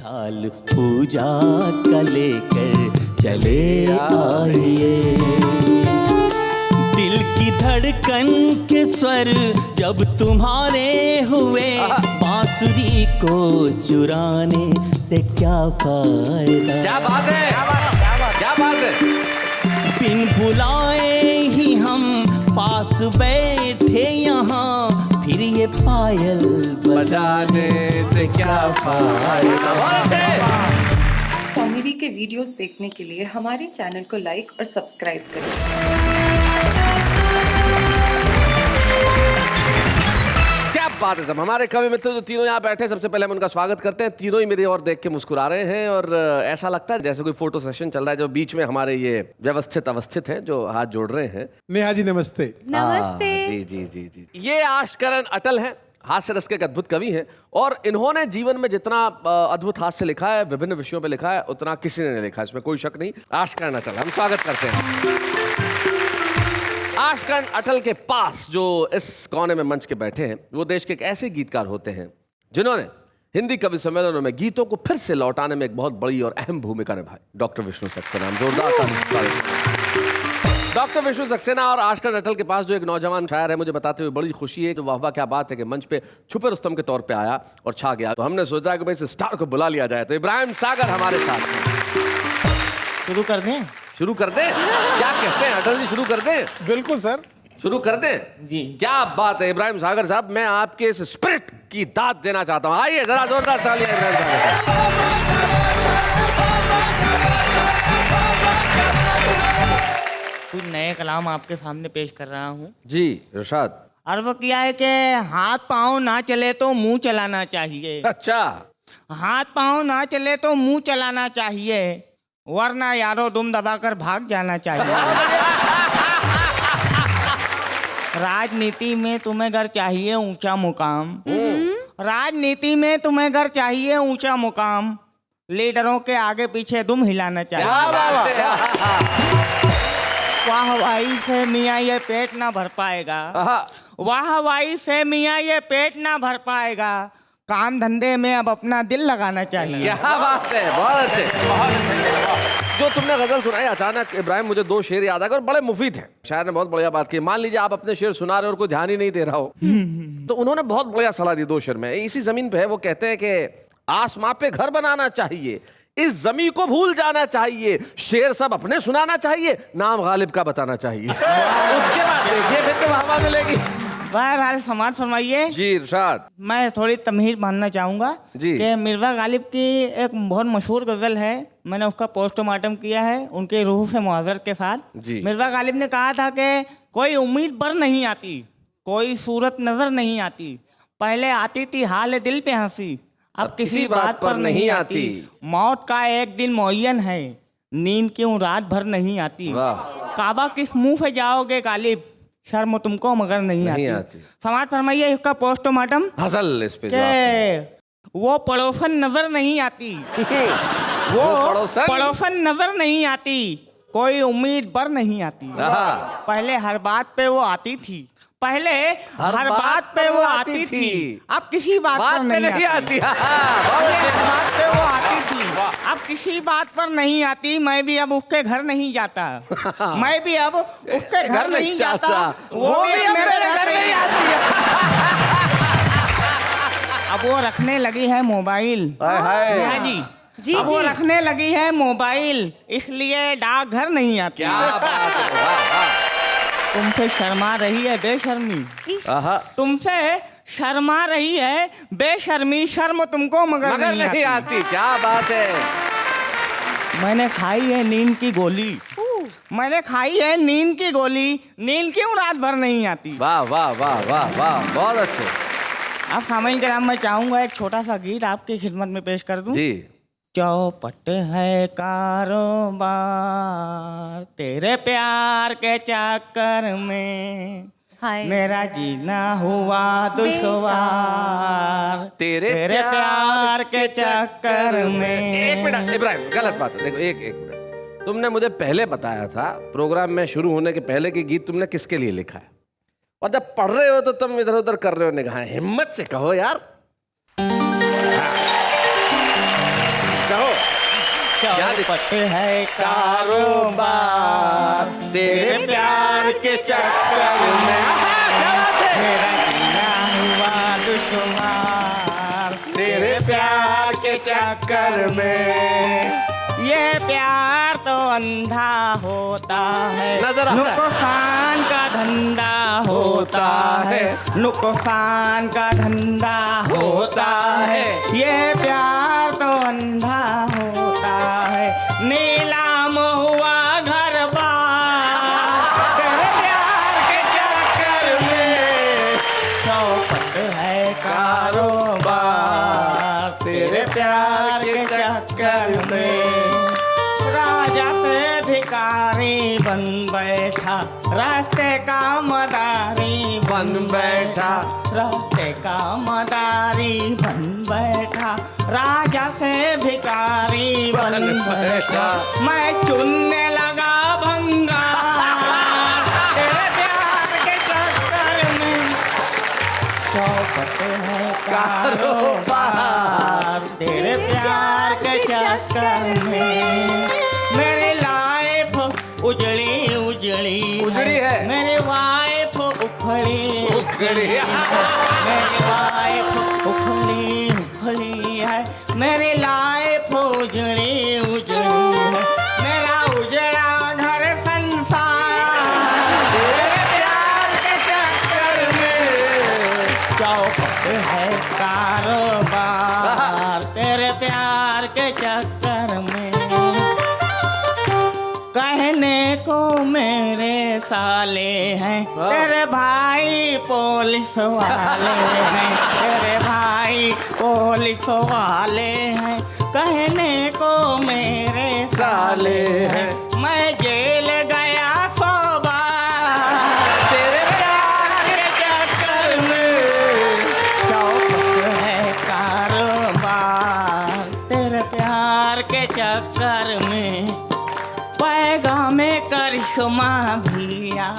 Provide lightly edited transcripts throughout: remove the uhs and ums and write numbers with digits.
थाल पूजा का लेकर चले आइए। दिल की धड़कन के स्वर जब तुम्हारे हुए, बांसुरी को चुराने से क्या फायदा। क्या बात है, क्या बात है। बिन बुलाए ही हम पास बैठे यहाँ, फिर ये पायल बजाने से क्या फायदा। कॉमेडी के वीडियोस देखने के लिए हमारे चैनल को लाइक और सब्सक्राइब करें। क्या बात है सब। हमारे कवि मित्र जो तीनों यहाँ बैठे, सबसे पहले हम उनका स्वागत करते हैं। तीनों ही मेरी ओर देख के मुस्कुरा रहे हैं और ऐसा लगता है जैसे कोई फोटो सेशन चल रहा है। जो बीच में हमारे ये व्यवस्थित अवस्थित हैं, जो हाथ जोड़ रहे हैं। नेहा जी नमस्ते। नमस्ते। जी जी जी जी। ये आशकरण अटल हैं, हास्य रस के एक अद्भुत कवि हैं और इन्होंने जीवन में जितना अद्भुत हास्य लिखा है, विभिन्न विषयों पे लिखा है, उतना किसी ने नहीं लिखा, इसमें कोई शक नहीं। आशकरण अटल, हम स्वागत करते हैं। आशकरण अटल के पास जो इस कोने में मंच के बैठे हैं, वो देश के एक ऐसे गीतकार होते हैं जिन्होंने हिंदी कवि सम्मेलनों में गीतों को फिर से लौटाने में एक बहुत बड़ी और अहम भूमिका निभाई। डॉक्टर विष्णु सक्सेना, जोरदार ताली। डॉक्टर विष्णु सक्सेना और आशकरण अटल के पास जो एक नौजवान शायर है, मुझे बताते हुए बड़ी खुशी है। तो वाह क्या बात है कि मंच पे छुपे रुस्तम के तौर पे आया और छा गया। तो हमने सोचा कि भाई इस स्टार को बुला लिया जाए। तो इब्राहिम सागर हमारे साथ। शुरू कर दें? शुरू कर दें? क्या कहते हैं अटल जी, शुरू कर दें? बिल्कुल सर, शुरू कर दें जी। क्या बात है इब्राहिम सागर साहब, मैं आपके इस स्पिरिट की दाद देना चाहता हूं। आइए जरा जोरदार तालियां इब्राहिम सागर साहब। कुछ नए कलाम आपके सामने पेश कर रहा हूँ जी इरशाद। अर्ज किया है कि हाथ पाँव ना चले तो मुंह चलाना चाहिए। अच्छा, हाथ पाँव ना चले तो मुंह चलाना चाहिए, वरना यारो दुम दबाकर भाग जाना चाहिए। राजनीति में तुम्हें घर चाहिए ऊंचा मुकाम, राजनीति में तुम्हें घर चाहिए ऊंचा मुकाम, लीडरों के आगे पीछे दुम हिलाना चाहिए। वाह वाही से मियाँ ये पेट ना भर पाएगा, वाह वाही से मियाँ ये पेट ना भर पाएगा, काम धंधे में अब अपना दिल लगाना चाहिए। क्या बात है, बहुत अच्छे, बहुत अच्छे। जो तुमने गजल सुनाई अचानक इब्राहिम, मुझे दो शेर याद आ गए और बड़े मुफीद हैं। शायर ने बहुत बढ़िया बात की। मान लीजिए आप अपने शेर सुना रहे हो और कोई ध्यान ही नहीं दे रहा हो, तो उन्होंने बहुत बढ़िया सलाह दी दो शेर में। इसी जमीन पे है, वो कहते हैं कि आसमां पे घर बनाना चाहिए, इस जमीन को भूल जाना चाहिए, शेर सब अपने सुनाना चाहिए, नाम गालिब का बताना चाहिए। उसके बाद देखिए फिर तो हवा मिलेगी। बहरहाल समाज फरमाइए जी इरशाद। मैं थोड़ी तमहीर मानना चाहूँगा जी। कि मिर्ज़ा गालिब की एक बहुत मशहूर गज़ल है, मैंने उसका पोस्टमार्टम किया है उनके रूह से मुआज़रत के साथ। जी। मिर्ज़ा गालिब ने कहा था कि कोई उम्मीद पर नहीं आती, कोई सूरत नज़र नहीं आती, पहले आती थी हाल दिल पे हंसी, अब किसी बात पर नहीं आती, मौत का एक दिन मुअय्यन है, नींद क्यों रात भर नहीं आती, काबा किस मुंह से जाओगे गालिब, शर्म तुमको मगर नहीं आती। समाज फरमाइए इसका पोस्टमार्टम हसल इस पे वो पड़ोसन नजर नहीं आती, वो पड़ोसन नजर नहीं आती, कोई उम्मीद पर नहीं आती, पहले हर बात पे वो आती थी, पहले हर बात पे वो आती थी, अब किसी बात पर नहीं आती। हर बात पे वो आती थी, अब किसी बात पर नहीं आती, मैं भी अब उसके घर नहीं जाता, मैं भी अब उसके घर नहीं जाता, वो भी मेरे घर नहीं आती। अब वो रखने लगी है मोबाइल, जी जी अब वो रखने लगी है मोबाइल, इसलिए डाकघर नहीं आती। तुमसे शर्मा रही है बेशर्मी, तुमसे शर्मा रही है बेशर्मी, शर्म तुमको मगर नहीं आती। क्या बात है। मैंने खाई है नींद की गोली, मैंने खाई है नींद की गोली, नींद क्यों रात भर नहीं आती। वाह वाह वाह वाह वाह, बहुत अच्छे। अब सामईन के नाम मैं चाहूंगा एक छोटा सा गीत आपकी खिदमत में पेश कर दूं। जी। चौपट है कारोबार तेरे प्यार के चक्कर में, मेरा जीना हुआ दुश्वार तेरे प्यार के चक्कर में। एक मिनट इब्राहिम, गलत बात है। देखो एक मिनट, तुमने मुझे पहले बताया था प्रोग्राम में शुरू होने के पहले कि गीत तुमने किसके लिए लिखा है, और जब पढ़ रहे हो तो तुम इधर उधर कर रहे हो निगाहें। हिम्मत से कहो यार। चौपट है कारोबार तेरे प्यार के चक्कर में मेरा जीना हुआ दुश्वार तेरे प्यार के चक्कर में। ये प्यार तो अंधा होता है, नजर आता है। नुकसान का धंधा होता है, नुकसान का धंधा होता है। ये प्यार तो अंधा होता है, नीलाम हुआ घर बार तेरे प्यार के चक्कर में। चौपट है कारोबार तेरे प्यार के चक्कर में। राजा से भिखारी बन बैठा, रास्ते का मदारी बन बैठा, रास्ते का मदारी बन बैठा। राजा से भिखारी बन बैठा, मैं चुनने लगा भंगा तेरे प्यार के चक्कर में। चौपट है कारोबार तेरे प्यार के चक्कर में। मेरी लाइफ उजड़ी उजड़ी है। मेरी वाइफ उखड़ी उखड़ी है। मेरी वाइफ उखड़ी उखड़ी है। मेरी लाइफ उजड़ी उजड़ी है। मेरा उजड़ा घर संसार तेरे प्यार के चक्कर में। चौपट है कारोबार तेरे प्यार के चक्कर में। कहने को मेरे साले हैं, तेरे भाई पुलिस वाले हैं, तेरे भाई पुलिस वाले हैं। कहने को मेरे साले हैं, मैं जेल गया 100 बार तेरे प्यार के चक्कर में। चौपट है कारोबार तेरे प्यार के चक्कर में। पैगामे करिश्मा भी आया,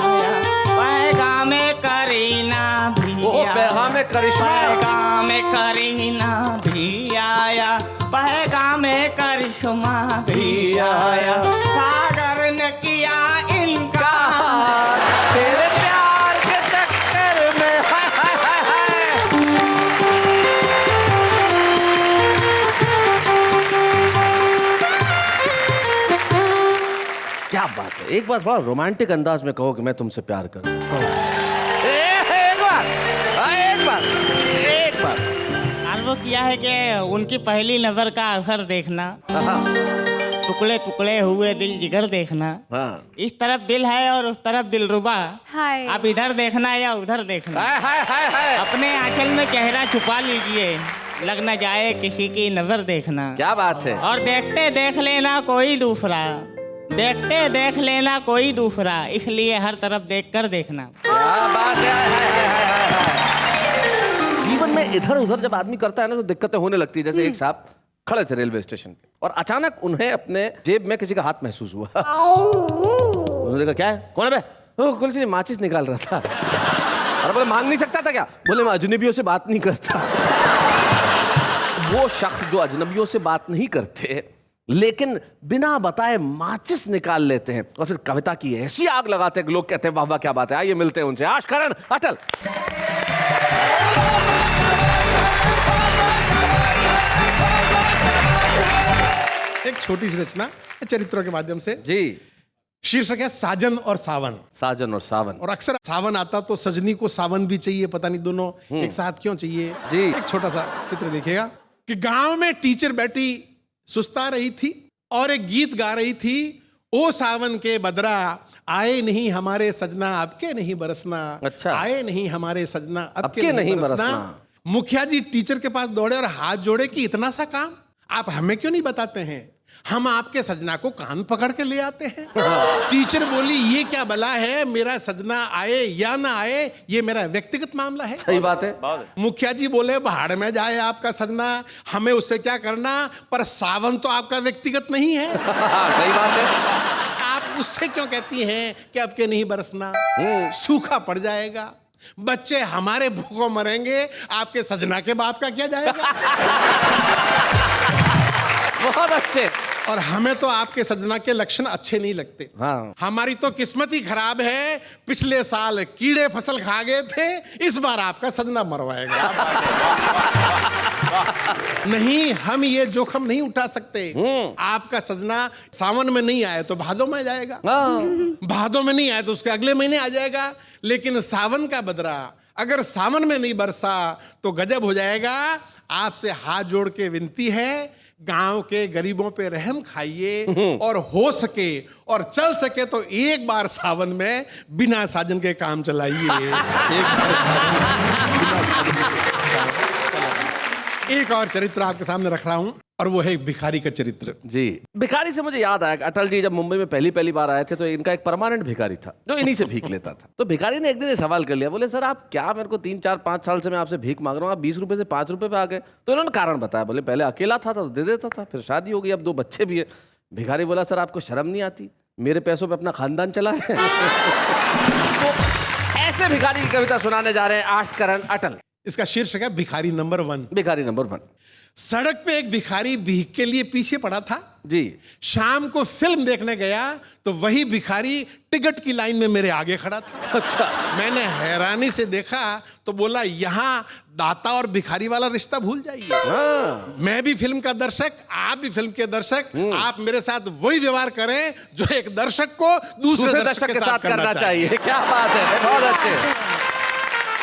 पैगामे करीना भी आया, पैगामे करिश्मा। पैगामे करीना भी आया, पैगामे करिश्मा भी आया। सागर ने किया इनकार तेरे प्यार के चक्कर में। हाय हाय हाय हाय। क्या बात है, एक बार बड़ा रोमांटिक अंदाज में कहो कि मैं तुमसे प्यार करूं। एक बार, एक बार, एक बार। और वो किया है कि उनकी पहली नजर का असर देखना, टुकड़े टुकड़े हुए दिल जिगर देखना। हाँ। इस तरफ दिल है और उस तरफ दिलरुबा। हाय। आप इधर देखना या उधर देखना। हाय हाय हाय हाय। अपने आंचल में चेहरा छुपा लीजिए, लग न जाए किसी की नजर देखना। क्या बात है। और देखते देख लेना कोई दूसरा, देखते देख लेना कोई दूसरा, इसलिए हर तरफ देखकर देखना। क्या बात है। हाय हाय हाय हाय हाय। जीवन में इधर उधर जब आदमी करता है ना तो दिक्कतें होने लगती है। जैसे एक साहब खड़े थे रेलवे स्टेशन पे और अचानक उन्हें अपने जेब में किसी का हाथ महसूस हुआ। उन्होंने देखा क्या है, कौन है बे? कुछ नहीं, माचिस निकाल रहा था। अरे बोले मांग नहीं सकता था क्या? बोले मैं अजनबियों से बात नहीं करता। वो शख्स जो अजनबियों से बात नहीं करते लेकिन बिना बताए माचिस निकाल लेते हैं और फिर कविता की ऐसी आग लगाते हैं कि लोग कहते हैं वाह वाह क्या बात है। आइए मिलते हैं उनसे। आशकरण अटल। एक छोटी सी रचना चरित्रों के माध्यम से। जी। शीर्षक है साजन और सावन। साजन और सावन। और अक्सर सावन आता तो सजनी को सावन भी चाहिए, पता नहीं दोनों एक साथ क्यों चाहिए। जी। एक छोटा सा चित्र देखिएगा कि गांव में टीचर बैठी सुस्ता रही थी और एक गीत गा रही थी। ओ सावन के बदरा आए नहीं हमारे सजना, अब के नहीं बरसना। अच्छा। आए नहीं हमारे सजना, अब के नहीं बरसना। मुखिया जी टीचर के पास दौड़े और हाथ जोड़े कि इतना सा काम आप हमें क्यों नहीं बताते हैं, हम आपके सजना को कान पकड़ के ले आते हैं। टीचर बोली ये क्या बला है, मेरा सजना आए या ना आए ये मेरा व्यक्तिगत मामला है। सही बात है। मुखिया जी बोले भाड़ में जाए आपका सजना, हमें उससे क्या करना, पर सावन तो आपका व्यक्तिगत नहीं है। सही बात है। आप उससे क्यों कहती हैं कि अब के नहीं बरसना, सूखा पड़ जाएगा, बच्चे हमारे भूखों मरेंगे, आपके सजना के बाप का क्या जाएगा। बहुत अच्छे। और हमें तो आपके सजना के लक्षण अच्छे नहीं लगते। हाँ। हमारी तो किस्मत ही खराब है, पिछले साल कीड़े फसल खा गए थे, इस बार आपका सजना मरवाएगा। नहीं, हम ये जोखम नहीं उठा सकते। आपका सजना सावन में नहीं आए तो भादों में जाएगा, भादों में नहीं आए तो उसके अगले महीने आ जाएगा। लेकिन सावन का बदरा अगर सावन में नहीं बरसा तो गजब हो जाएगा। आपसे हाथ जोड़ के विनती है, गांव के गरीबों पे रहम खाइए और हो सके और चल सके तो एक बार सावन में बिना साजन के काम चलाइए। एक और चरित्र आपके सामने रख रहा हूं और वो है भिखारी का चरित्र। जी, भिखारी से मुझे याद आया, अटल जी जब मुंबई में पहली बार आए थे तो इनका एक परमानेंट भिखारी था जो इन्हीं से भीख लेता था। तो भिखारी ने एक दिन सवाल कर लिया, बोले सर आप क्या, मेरे को 3, 4, 5 साल से मैं आपसे भीख मांग रहा हूँ, आप 20 रुपए से 5 रुपए पे आ गए। तो इन्होंने कारण बताया, बोले पहले अकेला था तो दे देता था, फिर शादी हो गई, अब 2 बच्चे भी है। भिखारी बोला सर आपको शर्म नहीं आती, मेरे पैसों पे अपना खानदान चला है। तो ऐसे भिखारी की कविता सुनाने जा रहे हैं आश्करण अटल। इसका शीर्षक है भिखारी नंबर 1। भिखारी नंबर 1। सड़क पे एक भिखारी भीख के लिए पीछे पड़ा था जी। शाम को फिल्म देखने गया तो वही भिखारी टिकट की लाइन में मेरे आगे खड़ा था। अच्छा। मैंने हैरानी से देखा तो बोला, यहाँ दाता और भिखारी वाला रिश्ता भूल जाइए। मैं भी फिल्म का दर्शक, आप भी फिल्म के दर्शक, आप मेरे साथ वही व्यवहार करें जो एक दर्शक को दूसरे दर्शक के साथ करना चाहिए। क्या बात है, बहुत अच्छे।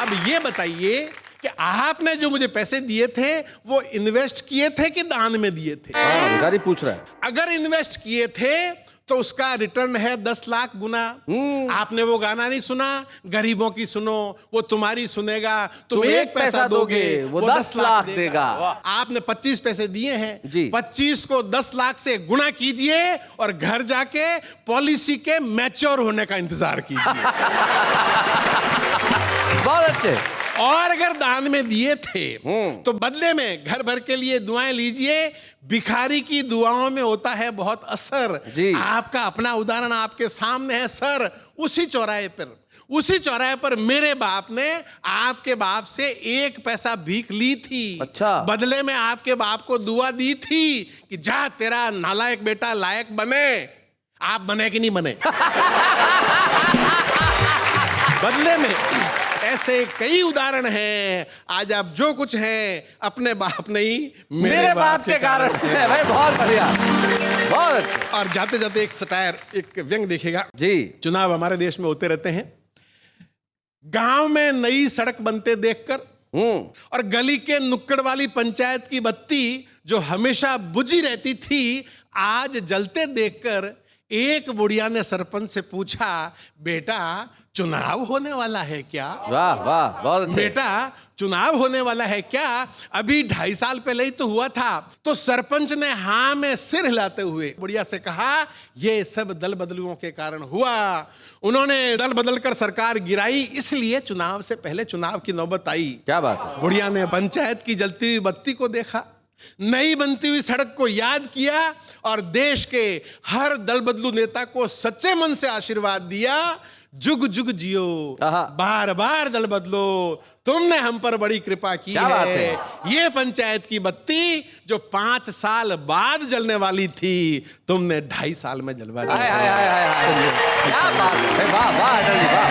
अब ये बताइए कि आपने जो मुझे पैसे दिए थे वो इन्वेस्ट किए थे कि दान में दिए थे? भिखारी पूछ रहा है। अगर इन्वेस्ट किए थे तो उसका रिटर्न है 10 लाख गुना। आपने वो गाना नहीं सुना, गरीबों की सुनो वो तुम्हारी सुनेगा, तुम 1 पैसा दोगे वो 10 लाख देगा। आपने 25 पैसे दिए हैं जी। 25 को 10 लाख से गुना कीजिए और घर जाके पॉलिसी के मैच्योर होने का इंतजार कीजिए। बहुत अच्छे। और अगर दान में दिए थे तो बदले में घर भर के लिए दुआएं लीजिए। भिखारी की दुआओं में होता है बहुत असर जी। आपका अपना उदाहरण आपके सामने है सर। उसी चौराहे पर मेरे बाप ने आपके बाप से 1 पैसा भीख ली थी। अच्छा। बदले में आपके बाप को दुआ दी थी कि जा तेरा नालायक बेटा लायक बने। आप बने कि नहीं बने? बदले में ऐसे कई उदाहरण हैं। आज आप जो कुछ हैं अपने बाप नहीं मेरे बाप के कारण है। भाई बहुत बढ़िया, बहुत अच्छा। और जाते जाते एक सटायर, एक व्यंग देखिएगा जी। चुनाव हमारे देश में होते रहते हैं। गांव में नई सड़क बनते देखकर और गली के नुक्कड़ वाली पंचायत की बत्ती जो हमेशा बुझी रहती थी आज जलते देखकर एक बुढ़िया ने सरपंच से पूछा, बेटा चुनाव होने वाला है क्या? वाह वाह, बहुत अच्छे। बेटा चुनाव होने वाला है क्या? अभी 2.5 साल पहले ही तो हुआ था। तो सरपंच ने हाँ में सिर हिलाते हुए बुढ़िया से कहा, ये सब दल बदलुओं के कारण हुआ। उन्होंने दल बदल कर सरकार गिराई, इसलिए चुनाव से पहले चुनाव की नौबत आई। क्या बात है। बुढ़िया ने पंचायत की जलती हुई बत्ती को देखा, नई बनती हुई सड़क को याद किया और देश के हर दल बदलू नेता को सच्चे मन से आशीर्वाद दिया, जुग जुग जियो, बार बार दल बदलो, तुमने हम पर बड़ी कृपा की है। ये पंचायत की बत्ती जो 5 साल बाद जलने वाली थी तुमने 2.5 साल में जलवा दी। क्या बात है, वाह वाह अटल जी, वाह।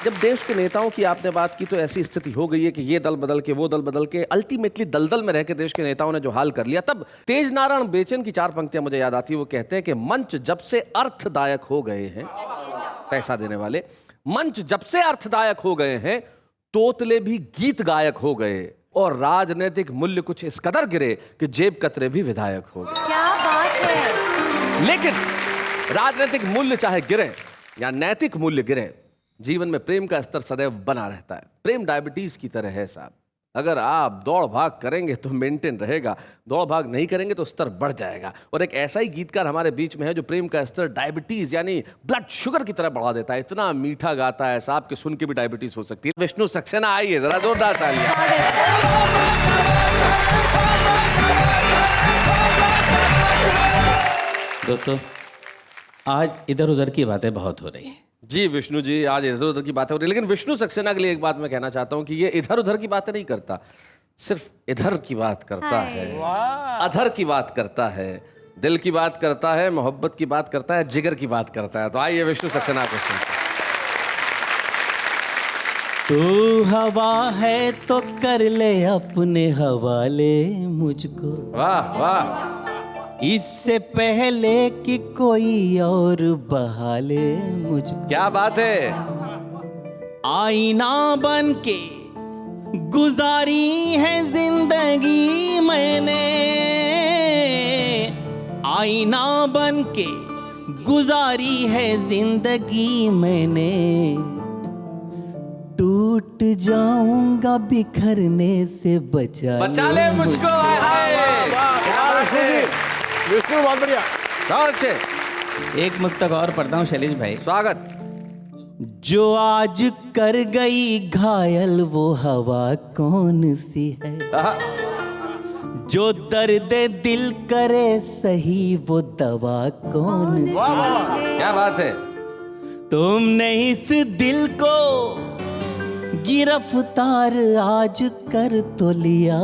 जब देश के नेताओं की आपने बात की तो ऐसी स्थिति हो गई है कि ये दल बदल के वो दल बदल के अल्टीमेटली दलदल में रह के देश के नेताओं ने जो हाल कर लिया। तब तेज नारायण बेचन की 4 पंक्तियां मुझे याद आती है। वो कहते हैं कि मंच जब से अर्थदायक हो गए हैं, पैसा देने वाले, मंच जब से अर्थदायक हो गए हैं, तोतले भी गीत गायक हो गए और राजनीतिक मूल्य कुछ इस कदर गिरे कि जेब कतरे भी विधायक हो गए। क्या बात है। लेकिन राजनीतिक मूल्य चाहे गिरे या नैतिक मूल्य गिरे, जीवन में प्रेम का स्तर सदैव बना रहता है। प्रेम डायबिटीज की तरह है साहब। अगर आप दौड़ भाग करेंगे तो मेंटेन रहेगा, दौड़ भाग नहीं करेंगे तो स्तर बढ़ जाएगा। और एक ऐसा ही गीतकार हमारे बीच में है जो प्रेम का स्तर डायबिटीज यानी ब्लड शुगर की तरह बढ़ा देता है। इतना मीठा गाता है साहब कि सुन के भी डायबिटीज हो सकती है। विष्णु सक्सेना आइए, जरा जोरदार तालियां। दोस्तों आज इधर उधर की बातें बहुत हो रही हैं जी विष्णु जी, आज इधर उधर की बातें हो रही है, लेकिन विष्णु सक्सेना के लिए एक बात मैं कहना चाहता हूँ कि ये इधर उधर की बातें नहीं करता, सिर्फ इधर की बात करता है, अधर की बात करता है, दिल की बात करता है, मोहब्बत की बात करता है, जिगर की बात करता है। तो आइए विष्णु सक्सेना को सुनते हैं। तू हवा है तो कर ले अपने हवाले मुझको, वाह वाह, इससे पहले कि कोई और बहाले मुझको। क्या बात है। आईना बन के गुजारी है जिंदगी मैंने, आईना बन के गुजारी है जिंदगी मैंने, टूट जाऊंगा बिखरने से बचा ले मुझको। हाय हाय, विष्णु बहुत बढ़िया। बहुत अच्छे। एक मुक्तक और पढ़ता हूँ शैलेश भाई। स्वागत। जो आज कर गई घायल वो हवा कौन सी है, आहा, जो दर्द दिल करे सही वो दवा कौन सी है। क्या बात है। तुमने इस दिल को गिरफ्तार आज कर तो लिया,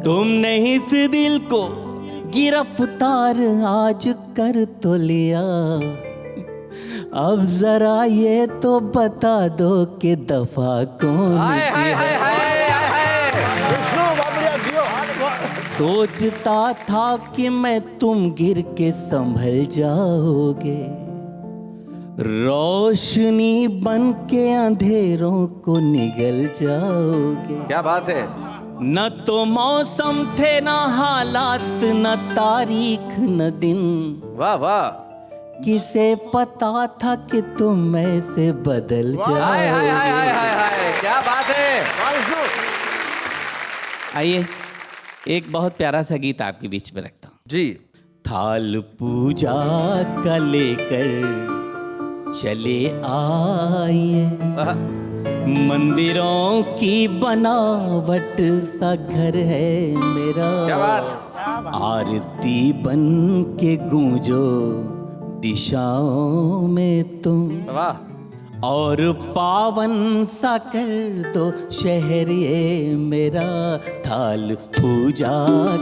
तुमने इस दिल को गिरफ्तार आज कर तो लिया, अब जरा ये तो बता दो कि दफा कौन हाय सी हाय है। हाय हाय हाय हाय। विष्णु बहुत बढ़िया, जियो। सोचता था कि मैं तुम गिर के संभल जाओगे, रोशनी बन के अंधेरों को निगल जाओगे। क्या बात है। न तो मौसम थे न हालात न तारीख न दिन, वाह वाह, किसे पता था कि तुम ऐसे बदल हाय हाय हाय हाय जाओगे। हाय हाय, क्या बात है। वाह विष्णु। आइए एक बहुत प्यारा सा गीत आपके बीच में रखता हूँ। जी। थाल पूजा का लेकर चले आइए, आहा, मंदिरों की बनावट सा घर है मेरा, क्या बात। आरती बन के गूंजो दिशाओं में तुम, वाह, और पावन सा कर दो शहर ये मेरा, थाल पूजा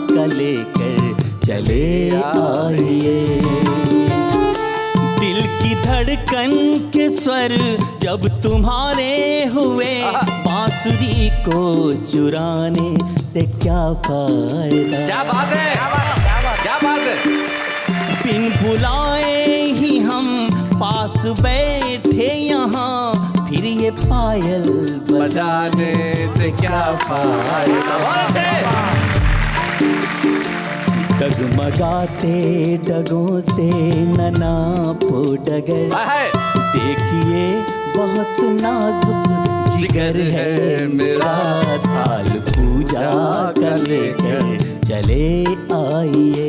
का लेकर चले आइए। दिल की धड़कन के स्वर जब तुम्हारे हुए, बांसुरी को चुराने से क्या फायदा। क्या बात है, क्या बात है। बिन बुलाए ही हम पास बैठे यहाँ, फिर ये पायल बजाने से क्या फायदा। बहुत अच्छे। डगमगाते डगों से नना पो डगर, हाय हाय, देखिए बहुत नाजुक जिगर है मेरा, थाल पूजा का लेकर चले आइए।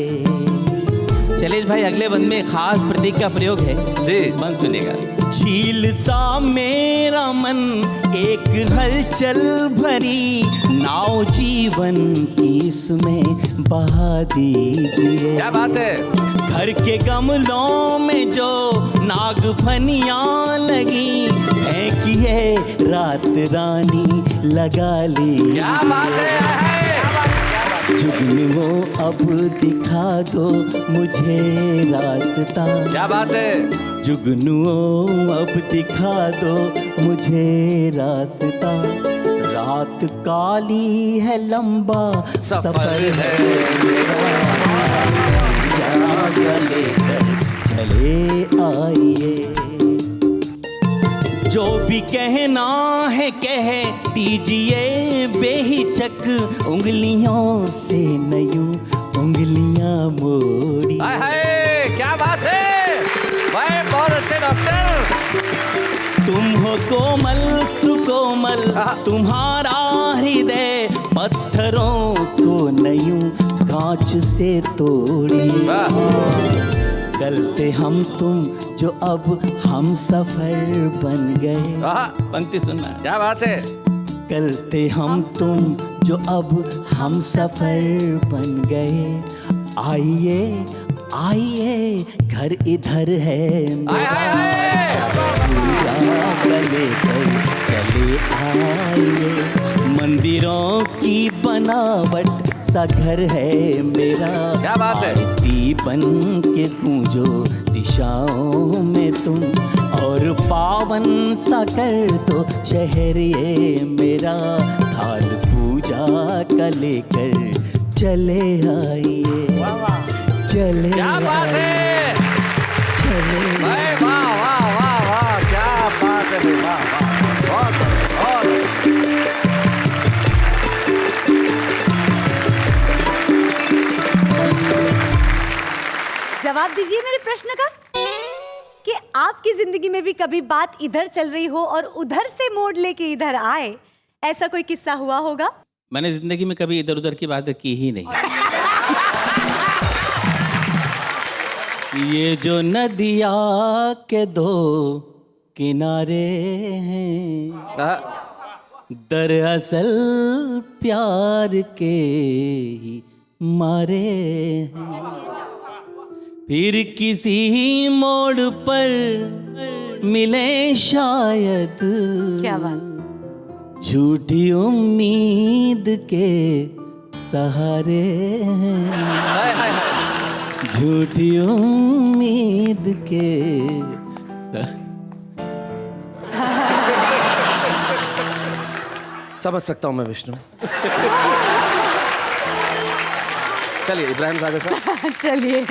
चलेश भाई अगले बंद में खास प्रतीक का प्रयोग है जी। मन सुनेगा। झील सा मेरा मन एक हलचल भरी नाव जीवन की इसमें बहा दीजिए। क्या बात है। घर के गमलों में जो नाग फनियाँ लगी, फेंकिए रात रानी लगा ली। क्या बात है। जुगनुओ अब दिखा दो मुझे रास्ता, क्या बात है। जुगनुओ अब दिखा दो मुझे रास्ता, रात काली है लंबा सफर है मेरा, जरा लेकर चले आइए। जो भी कहना है कह दीजिए बेहिचक, उंगलियों से नयूं उंगलियां मोड़ी। हाय हाय, क्या बात है भाई, बहुत अच्छे डॉक्टर। तुम हो कोमल सुकोमल तुम्हारा हृदय, पत्थरों को नयूं कांच से तोड़ी। कल थे हम तुम जो अब हम सफर बन गए। पंक्ति सुनना। क्या बात है। कल थे हम तुम जो अब हम सफर बन गए, आइए आइए घर इधर है मेरा। का लेकर चले आइए। मंदिरों की बनावट सा घर है मेरा, क्या बात है। आरती बन के गूंजो दिशाओं में तुम, और पावन सा कर दो शहर ये मेरा, थाल पूजा का लेकर चले आइए, चले क्या बात है। चले भाई वाह वाह वाह वाह, क्या बात है भाई, वाह वाह, बहुत जवाब दीजिए मेरे प्रश्न का कि आपकी जिंदगी में भी कभी बात इधर चल रही हो और उधर से मोड़ लेके इधर आए, ऐसा कोई किस्सा हुआ होगा? मैंने जिंदगी में कभी इधर उधर की बातें की ही नहीं। ये जो नदिया के दो किनारे हैं, दरअसल प्यार के ही मारे हैं, फिर किसी मोड़ पर मिले शायद, क्या बात। झूठी उम्मीद के सहारे हैं, हाय हाय हाय। झूठी उम्मीद के समझ सकता हूँ मैं विष्णु। चलिए इब्राहिम सागर साहब। चलिए,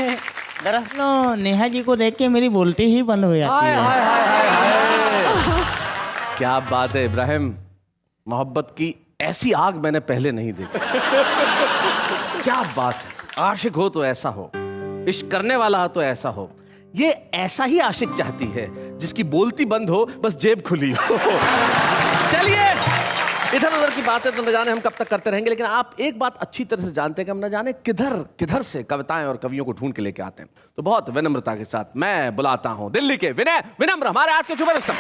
दरअसल नेहा जी को देख के मेरी बोलती ही बंद हो जाती हाय है। हाय हाय हाय हाय। क्या बात है इब्राहिम, मोहब्बत की ऐसी आग मैंने पहले नहीं देखी। क्या बात है, आशिक हो तो ऐसा हो, इश्क करने वाला हो तो ऐसा हो। ये ऐसा ही आशिक चाहती है जिसकी बोलती बंद हो, बस जेब खुली हो। चलिए, इधर उधर की बातें तो न जाने हम कब तक करते रहेंगे, लेकिन आप एक बात अच्छी तरह से जानते हैं कि हम न जाने किधर किधर से कविताएं और कवियों को ढूंढ के लेके आते हैं। तो बहुत विनम्रता के साथ मैं बुलाता हूं दिल्ली के विनय विनम्र, हमारे आज के सुपरस्टार।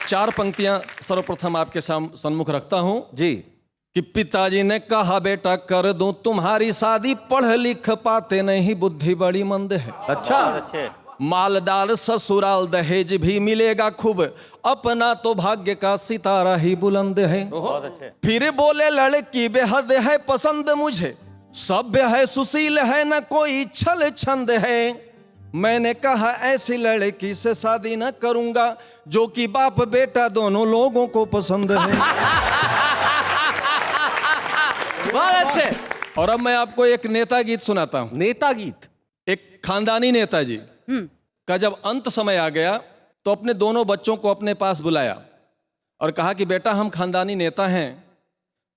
चार पंक्तियां सर्वप्रथम आपके सम्मुख रखता हूं जी। कि पिताजी ने कहा बेटा कर दूं तुम्हारी शादी, पढ़ लिख पाते नहीं बुद्धि बड़ी मंद है। अच्छा, मालदार ससुराल दहेज भी मिलेगा खूब, अपना तो भाग्य का सितारा ही बुलंद है। फिर बोले लड़की बेहद है पसंद मुझे, सभ्य है सुशील है न कोई छल छंद है। मैंने कहा ऐसी लड़की से शादी न करूंगा, जो कि बाप बेटा दोनों लोगों को पसंद है। बहुत अच्छे। और अब मैं आपको एक नेता गीत सुनाता हूं। नेता गीत। एक खानदानी नेताजी का जब अंत समय आ गया तो अपने दोनों बच्चों को अपने पास बुलाया और कहा कि बेटा हम खानदानी नेता हैं,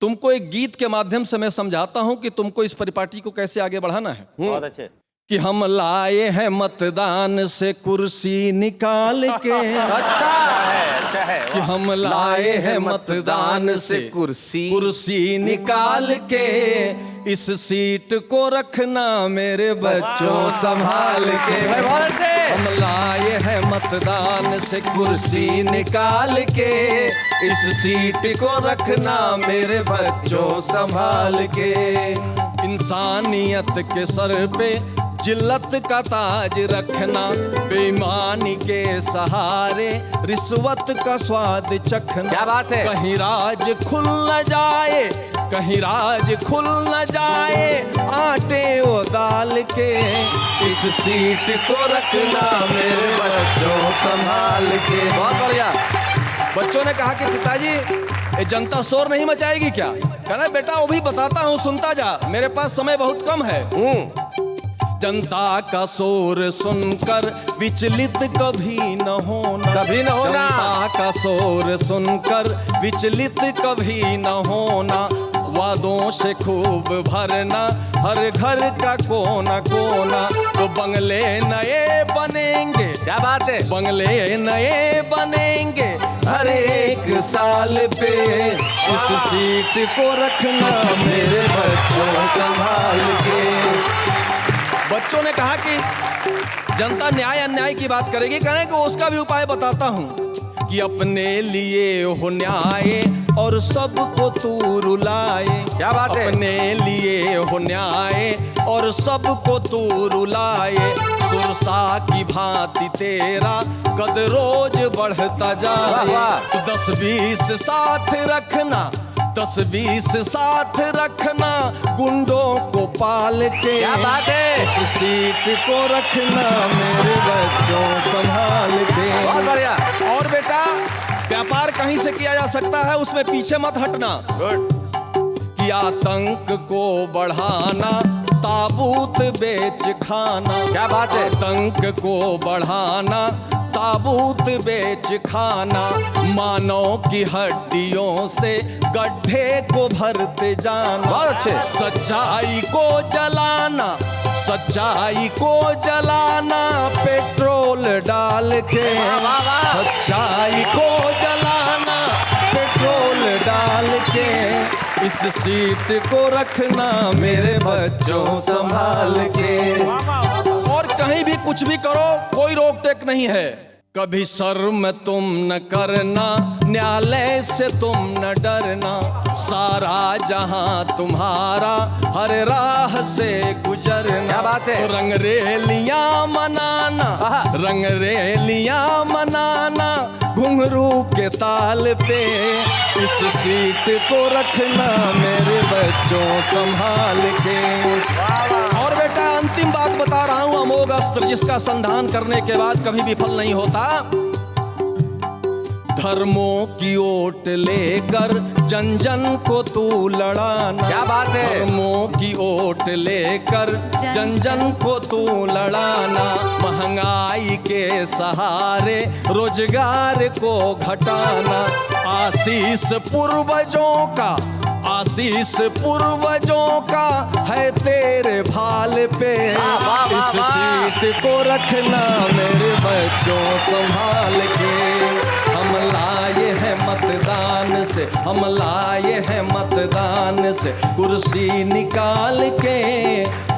तुमको एक गीत के माध्यम से मैं समझाता हूं कि तुमको इस परिपाटी को कैसे आगे बढ़ाना है। बहुत अच्छे। कि हम लाए हैं मतदान से कुर्सी निकाल के। अच्छा है कि हम लाए हैं मतदान से कुर्सी निकाल के, इस सीट को रखना मेरे बच्चों संभाल के। बहुत अच्छे। हम लाए हैं मतदान से कुर्सी निकाल के, इस सीट को रखना मेरे बच्चों संभाल के। इंसानियत के सर पे जिल्लत का ताज रखना, बेईमानी के सहारे रिश्वत का स्वाद चखना। क्या बात है। कहीं राज खुल न जाए, कहीं राज खुल न जाए आटे वो दाल के, इस सीट को रखना मेरे बच्चों संभाल के। बहुत बढ़िया। बच्चों ने कहा कि पिताजी ये जनता शोर नहीं मचाएगी क्या? कहना बेटा वो भी बताता हूँ, सुनता जा, मेरे पास समय बहुत कम है। जनता का शोर सुनकर विचलित कभी न होना, कभी न होना। जनता का शोर सुनकर विचलित कभी न होना, वादों से खूब भरना हर घर का कोना कोना। तो बंगले नए बनेंगे, क्या बात है। बंगले नए बनेंगे हर एक साल पे, इस सीट को रखना मेरे बच्चों संभाल के। बच्चों ने कहा कि जनता न्याय अन्याय की बात करेगी, कहने को उसका भी उपाय बताता हूं कि अपने लिए हो न्याय और सबको तू रुलाए। क्या बात है? अपने लिए हो न्याय और सबको तू रुलाए। सुरसा की भांति तेरा कद रोज बढ़ता जाए। वाह। 10-20 साथ रखना, 10-20 साथ रखना, गुंडों को पाल के। क्या बात है? इस सीट को रखना मेरे बच्चों संभाल के। बहुत बढ़िया। और बेटा, व्यापार कहीं से किया जा सकता है, उसमें पीछे मत हटना। कि आतंक को बढ़ाना, ताबूत बेच खाना। क्या बात है? आतंक को बढ़ाना, ताबूत बेच खाना, मानव की हड्डियों से गड्ढे को भरते जाना। बहुत अच्छे। सच्चाई को जलाना, सच्चाई को जलाना, पेट्रोल डाल के। वाह, वाह। सच्चाई को जलाना, पेट्रोल डाल के। इस सीट को रखना मेरे बच्चों संभाल के। और कहीं भी कुछ भी करो, कोई रोक टेक नहीं है। कभी शर्म तुम न करना, न्यायालय से तुम न डरना। सारा जहां तुम्हारा, हर राह से गुजरना। क्या बात है? रंगरेलियां मनाना, रंगरेलियां मनाना, घुंघरू के ताल पे। इस सीट को रखना मेरे बच्चों संभाल के। और बेटा, अंतिम बात बता रहा हूं, अमोघ अस्त्र जिसका संधान करने के बाद कभी विफल नहीं होता। धर्मों की ओट लेकर जन जन को तू लड़ाना। क्या बात है? धर्मों की ओट लेकर जन जन को तू लड़ाना। महंगाई के सहारे रोजगार को घटाना। आशीष पूर्वजों का, आशीष पूर्वजों का है तेरे भाल पे। इस सीट को रखना मेरे बच्चों संभाल के। हम लाए हैं मतदान से, हम लाए हैं मतदान से कुर्सी निकाल के।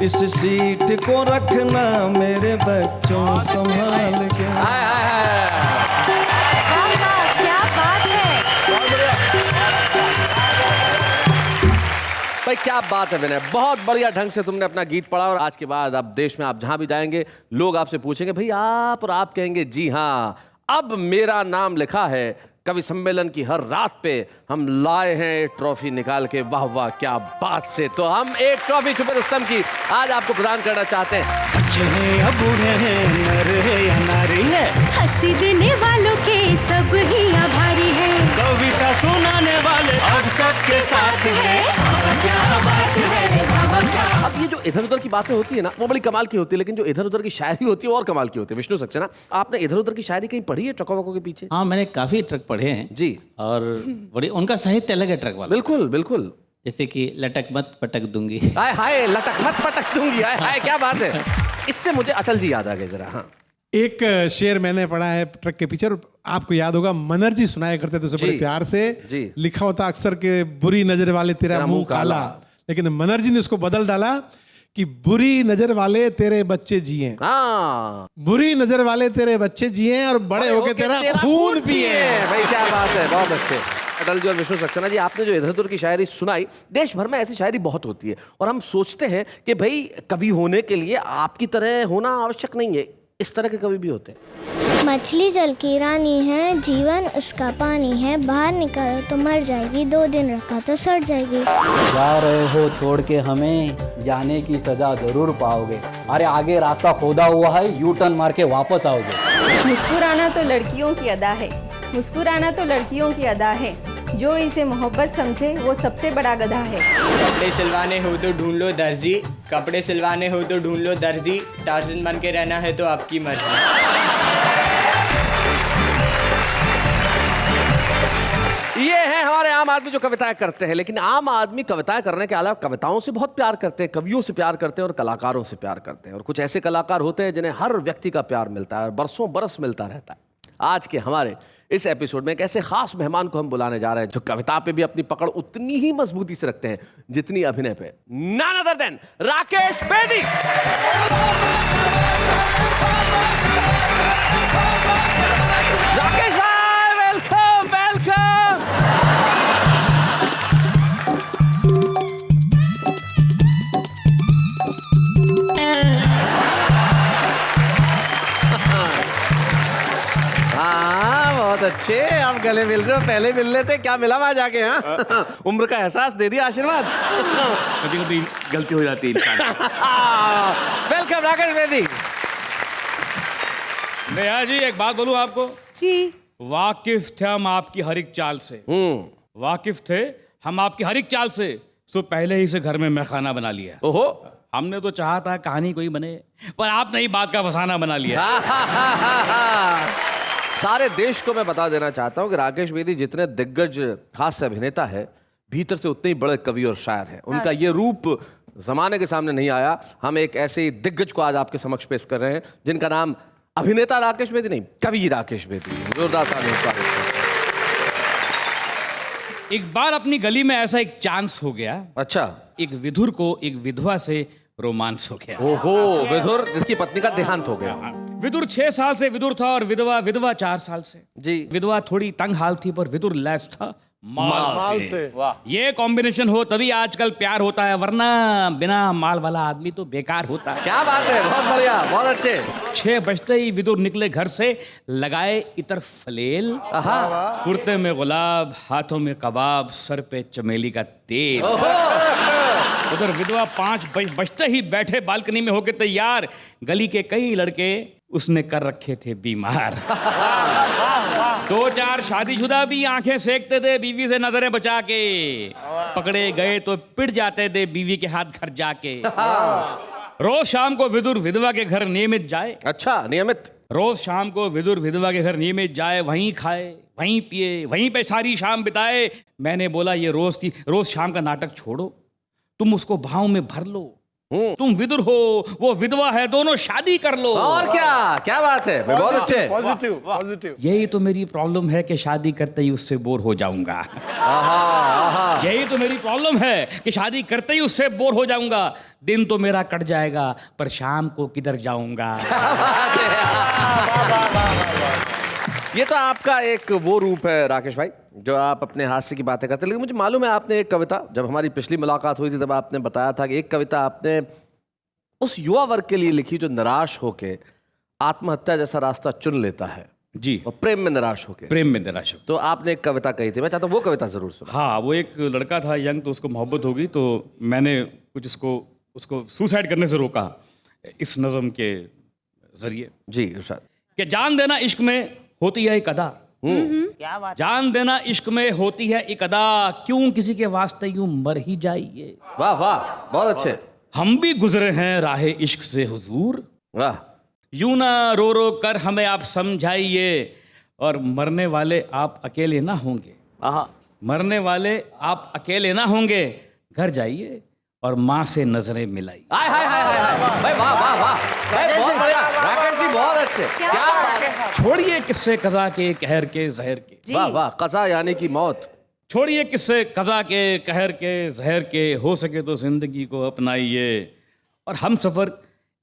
इस सीट को रखना मेरे बच्चों संभाल के। हाय हाय हाय। क्या बात है? भाई क्या बात है विनय, बहुत बढ़िया ढंग से तुमने अपना गीत पढ़ा। और आज के बाद अब देश में आप जहां भी जाएंगे, लोग आपसे पूछेंगे भाई आप, और आप कहेंगे जी हाँ, अब मेरा नाम लिखा है कवि सम्मेलन की हर रात पे। हम लाए हैं एक ट्रॉफी निकाल के। वाह वाह, क्या बात से। तो हम एक ट्रॉफी छुपे रुस्तम की आज आपको प्रदान करना चाहते हैं। या बूढ़े हैं, नर है या नारी है, हंसी देने वालों के सब ही आभारी है। कविता सुनाने वाले अब सबके साथ है। क्या बात है, अब ये जो इधर उधर की बातें होती है ना, वो बड़ी कमाल की होती है, लेकिन जो इधर उधर की शायरी होती है वो और कमाल की होती है। विष्णु सक्सेना, आपने इधर उधर की शायरी कहीं पढ़ी है ट्रकों वकों के पीछे? हाँ, मैंने काफी ट्रक पढ़े हैं जी। और बड़ी उनका साहित्य अलग है ट्रक वाला। बिल्कुल बिल्कुल। जैसे कि लटक मत पटक दूंगी। हाय हाय, लटक मत पटक दूंगी। हाय हाय, क्या बात है। इससे मुझे अटल जी याद आ गए जरा। हाँ, एक शेर मैंने पढ़ा है ट्रक के पीछे, और आपको याद होगा मनर्जी सुनाया करते थे उसे बड़े प्यार से। जी। लिखा होता अक्सर के बुरी नजर वाले तेरा मुंह काला, लेकिन मनर्जी ने उसको बदल डाला कि बुरी नजर वाले तेरे बच्चे जिए। हाँ, बुरी नजर वाले तेरे बच्चे जिए और बड़े होके तेरा खून पिए। भाई क्या बात है, बहुत अच्छे। अटल जी और विष्णु सक्सेना जी, आपने जो इधर उधर की शायरी सुनाई, देश भर में ऐसी शायरी बहुत होती है और हम सोचते हैं कि भाई कवि होने के लिए आपकी तरह होना आवश्यक नहीं है, इस तरह के कवि भी होते हैं। मछली जल की रानी है, जीवन उसका पानी है। बाहर निकालो तो मर जाएगी, 2 दिन रखा तो सड़ जाएगी। जा रहे हो छोड़ के हमें, जाने की सजा जरूर पाओगे। अरे आगे रास्ता खोदा हुआ है, यू टर्न मार के वापस आओगे। मुस्कुराना तो लड़कियों की अदा है, मुस्कुराना तो लड़कियों की अदा है। जो इसे मोहब्बत समझे वो सबसे बड़ा गधा है। कपड़े सिलवाने हो तो ढूंढ लो दर्जी, कपड़े सिलवाने हो तो ढूंढ लो दर्जी। टार्जन बन के रहना है तो आपकी मर्जी। ये हैं हमारे आम आदमी जो कविताएं करते हैं, लेकिन आम आदमी कविताएं करने के अलावा कविताओं से बहुत प्यार करते हैं, कवियों से प्यार करते हैं और कलाकारों से प्यार करते हैं। और कुछ ऐसे कलाकार होते हैं जिन्हें हर व्यक्ति का प्यार मिलता है, बरसों बरस मिलता रहता है। आज के हमारे इस एपिसोड में एक ऐसे खास मेहमान को हम बुलाने जा रहे हैं जो कविता पे भी अपनी पकड़ उतनी ही मजबूती से रखते हैं जितनी अभिनय पे। None other than Rakesh Bedi. Rakesh भाई, वेलकम वेलकम। बहुत अच्छे। अब गले मिल रहे हो, पहले मिल रहे थे, क्या मिला वहां जाके? हाँ, उम्र का एहसास दे दिया, आशीर्वाद। कभी कभी गलती हो जाती है इंसान वेलकम राकेश बेदी। नेहा जी, एक बात बोलूं आपको? जी। वाकिफ थे हम आपकी हर एक चाल से। वाकिफ थे हम आपकी हर एक चाल से। तो पहले ही से घर में मैं खाना बना लिया। ओहो। हमने तो चाहा था कहानी कोई बने, पर आपने ही बात का फसाना बना लिया। सारे देश को मैं बता देना चाहता हूं कि राकेश बेदी जितने दिग्गज हास्य अभिनेता है, भीतर से उतने ही बड़े कवि और शायर हैं। उनका ये रूप जमाने के सामने नहीं आया। हम एक ऐसे ही दिग्गज को आज आपके समक्ष पेश कर रहे हैं जिनका नाम अभिनेता राकेश बेदी नहीं, कवि राकेश बेदी। जोरदार तालियां। एक बार अपनी गली में ऐसा एक चांस हो गया। अच्छा। एक विधुर को एक विधवा से रोमांस हो गया। ओहो, विधुर जिसकी पत्नी का देहांत हो गया। विदुर 6 साल से विदुर था और विधवा 4 साल से। जी। विधवा थोड़ी तंग हाल थी पर विदुर लैस था माल से। ये कॉम्बिनेशन हो तभी आजकल प्यार होता है, वरना बिना माल वाला आदमी तो बेकार होता है। क्या बात है, बहुत बढ़िया, बहुत अच्छे। 6 बजते ही विदुर निकले घर से, लगाए इतर फलेल, कुर्ते में गुलाब, हाथों में कबाब, सर पे चमेली का तेल। उधर विधवा 5 बजते ही बैठे बालकनी में होके तैयार। गली के कई लड़के उसने कर रखे थे बीमार। 2-4 शादीशुदा भी आंखें सेकते थे बीवी से नजरें बचा के। पकड़े गए तो पिट जाते थे बीवी के हाथ घर जाके। रोज शाम को विदुर विधवा के घर नियमित जाए। अच्छा, नियमित। रोज शाम को विदुर विधवा के घर नियमित जाए, वहीं खाए, वहीं पिए, वहीं पे सारी शाम बिताए। मैंने बोला ये रोज शाम का नाटक छोड़ो, तुम उसको भाव में भर लो। तुम विदुर हो, वो विधवा है, दोनों शादी कर लो। और क्या बात है, बहुत अच्छे। पॉजिटिव। यही तो मेरी प्रॉब्लम है कि शादी करते ही उससे बोर हो जाऊंगा। यही तो मेरी प्रॉब्लम है कि शादी करते ही उससे बोर हो जाऊंगा। दिन तो मेरा कट जाएगा पर शाम को किधर जाऊंगा। ये तो आपका एक वो रूप है राकेश भाई, जो आप अपने हास्य की बातें करते हैं। लेकिन मुझे मालूम है आपने एक कविता, जब हमारी पिछली मुलाकात हुई थी तब आपने बताया था कि एक कविता आपने उस युवा वर्ग के लिए लिखी जो निराश होके आत्महत्या जैसा रास्ता चुन लेता है। जी। और प्रेम में निराश होके। प्रेम में निराश हो। तो आपने एक कविता कही थी, मैं चाहता हूँ वो कविता जरूर सुनो। हाँ, वो एक लड़का था यंग, तो उसको मोहब्बत हो गई, तो मैंने कुछ उसको सुसाइड करने से रोका इस नज़म के जरिए। जी इरशाद। कि जान देना इश्क में होती है एक अदा। क्या बात। जान देना इश्क में होती है एक अदा, क्यों किसी के वास्ते यूं मर ही जाइए। वाह वाह, बहुत अच्छे। हम भी गुजरे हैं राहे इश्क से हुजूर, वाह। यूं ना रो रो कर हमें आप समझाइए, और मरने वाले आप अकेले ना होंगे। मरने वाले आप अकेले ना होंगे, घर जाइए और माँ से नजरें मिलाई। हाय हाय हाय हाय हाय भाई, वाह वाह वाह भाई, बहुत बढ़िया राकेश जी, बहुत अच्छे। क्या बात है। छोड़िए किस्से कज़ा के कहर के जहर के। वाह वाह, कज़ा यानी कि मौत। छोड़िए किस्से कज़ा के कहर के जहर के, हो सके तो जिंदगी को अपनाइए। और हम सफर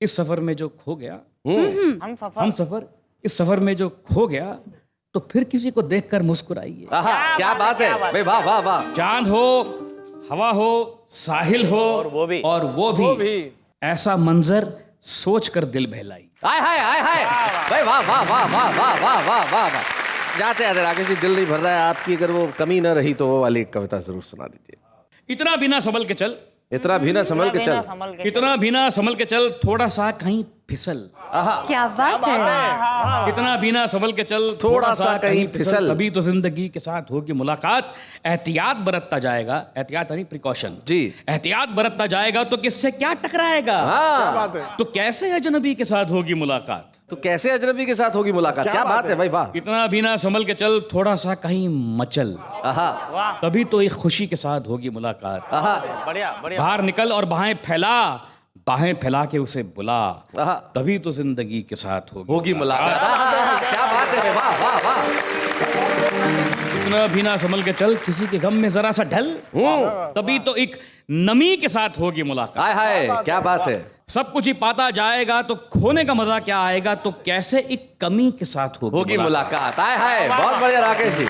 इस सफर में जो खो गया, हम सफर इस सफर में जो खो गया, तो फिर किसी को देखकर मुस्कुराइए। क्या बात है भाई, वाह वाह वाह। चांद हो, हवा हो, साहिल हो, और वो भी ऐसा मंजर सोच कर दिल बहलाई। हाय हाय हाय हाय भाई, वाह वाह वाह वाह वाह वाह वाह वाह वाह। जाते जाते राकेश जी, दिल नहीं भर रहा है आपकी, अगर वो कमी ना रही तो वो वाली एक कविता जरूर सुना दीजिए। इतना भी ना संभल के चल, इतना भी ना संभल के चल, इतना भी ना संभल के चल, थोड़ा सा कहीं फिसल। क्या बात है। इतना भी ना संभल के चल, थोड़ा सा कहीं फिसल। कभी तो जिंदगी के साथ होगी मुलाकात, एहतियात बरतता जाएगा। एहतियात यानी प्रिकॉशन। जी। एहतियात बरतता जाएगा तो किससे क्या टकराएगा। तो कैसे अजनबी के साथ होगी मुलाकात। तो कैसे अजनबी के साथ होगी मुलाकात। क्या बात है भाई, वाह। इतना भी ना संभल के चल, थोड़ा सा कहीं मचल, तभी तो एक खुशी के साथ होगी मुलाकात। बढ़िया बढ़िया। बाहर निकल और बाहें फैला के उसे बुला, तभी तो जिंदगी के साथ होगी मुलाकात। क्या बात है, वाह वाह वाह। इतना भी ना संभल के चल, किसी के गम में जरा सा ढल, तभी तो एक नमी के साथ होगी मुलाकात। हाय हाय, क्या बात है। सब कुछ ही पाता जाएगा तो खोने का मजा क्या आएगा, तो कैसे एक कमी के साथ होगी मुलाकात। हाय हाय, बहुत बढ़िया राकेश जी।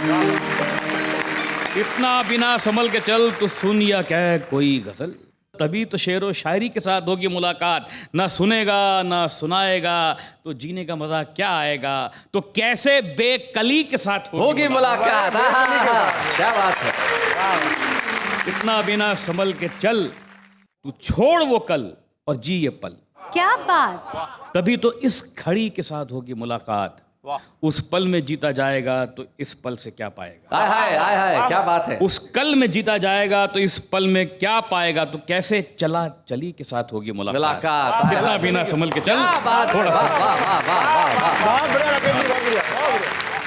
इतना बिना संभल के चल, तो सुन या कह कोई गजल, तभी तो शेर व शायरी के साथ होगी मुलाकात। ना सुनेगा ना सुनाएगा तो जीने का मजा क्या आएगा, तो कैसे बेकली के साथ होगी मुलाकात। क्या बात है। इतना बिना संभल के चल, तू छोड़ वो कल और जी ये पल। क्या बात। तभी तो इस घड़ी के साथ होगी मुलाकात। उस पल में जीता जाएगा तो इस पल से क्या पाएगा। हाय हाय हाय, क्या बात है। उस कल में जीता जाएगा तो इस पल में क्या पाएगा, तो कैसे चला चली के साथ होगी मुलाकात। इतना बिना संभल के चल, थोड़ा सा।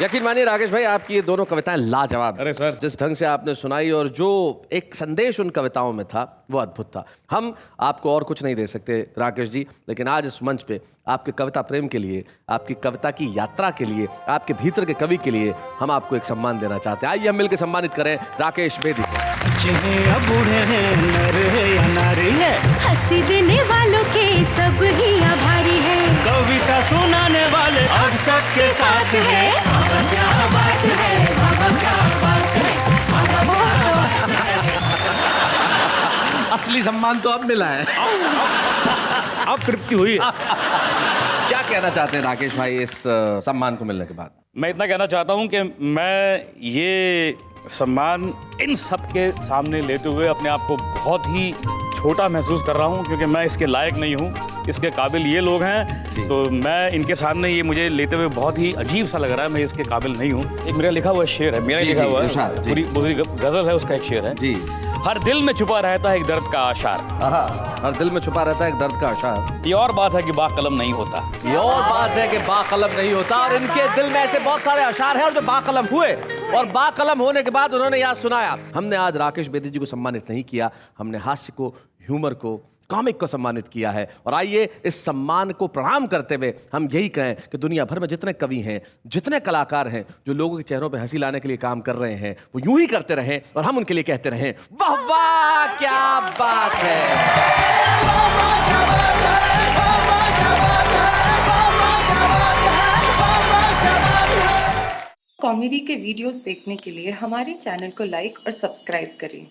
यकीन मानिए राकेश भाई, आपकी ये दोनों कविताएं लाजवाब। अरे सर, जिस ढंग से आपने सुनाई और जो एक संदेश उन कविताओं में था वो अद्भुत था। हम आपको और कुछ नहीं दे सकते राकेश जी, लेकिन आज इस मंच पे आपके कविता प्रेम के लिए, आपकी कविता की यात्रा के लिए, आपके भीतर के कवि के लिए हम आपको एक सम्मान देना चाहते हैं। आइए हम मिलकर सम्मानित करें राकेश बेदी को। बूढ़े हैं, नर है या नारी है, हंसी देने वालों के सब ही आभारी है, कविता सुनाने वाले अब सबके साथ है। क्या बात है, क्या बात है। असली सम्मान तो अब मिला है। अब तृप्ति हुई है। क्या कहना चाहते हैं राकेश भाई इस सम्मान को मिलने के बाद? मैं इतना कहना चाहता हूं कि मैं ये सम्मान इन सब के सामने लेते हुए अपने आप को बहुत ही छोटा महसूस कर रहा हूं, क्योंकि मैं इसके लायक नहीं हूं। इसके काबिल ये लोग हैं, तो मैं इनके सामने ये मुझे लेते हुए बहुत ही अजीब सा लग रहा है। मैं इसके काबिल नहीं हूं। एक मेरा लिखा हुआ शेर है, मेरा लिखा हुआ है, पूरी गजल है, उसका एक शेर है जी। हर दिल में छुपा रहता है एक दर्द का आशार। हर दिल में छुपा रहता है एक दर्द का आशार। ये और बात है कि बाकलम नहीं होता। ये और बात है कि बाकलम नहीं होता। और इनके दिल में ऐसे बहुत सारे अशार हैं और जो बाकलम हुए, और बाकलम होने के बाद उन्होंने याद सुनाया। हमने आज राकेश बेदी जी को सम्मानित नहीं किया, हमने हास्य को, ह्यूमर को, कॉमिक को सम्मानित किया है। और आइए इस सम्मान को प्रणाम करते हुए हम यही कहें कि दुनिया भर में जितने कवि हैं, जितने कलाकार हैं, जो लोगों के चेहरों पे हंसी लाने के लिए काम कर रहे हैं, वो यूं ही करते रहें और हम उनके लिए कहते रहें वाह वाह, क्या बात है। कॉमेडी के वीडियोस देखने के लिए हमारे चैनल को लाइक और सब्सक्राइब करें।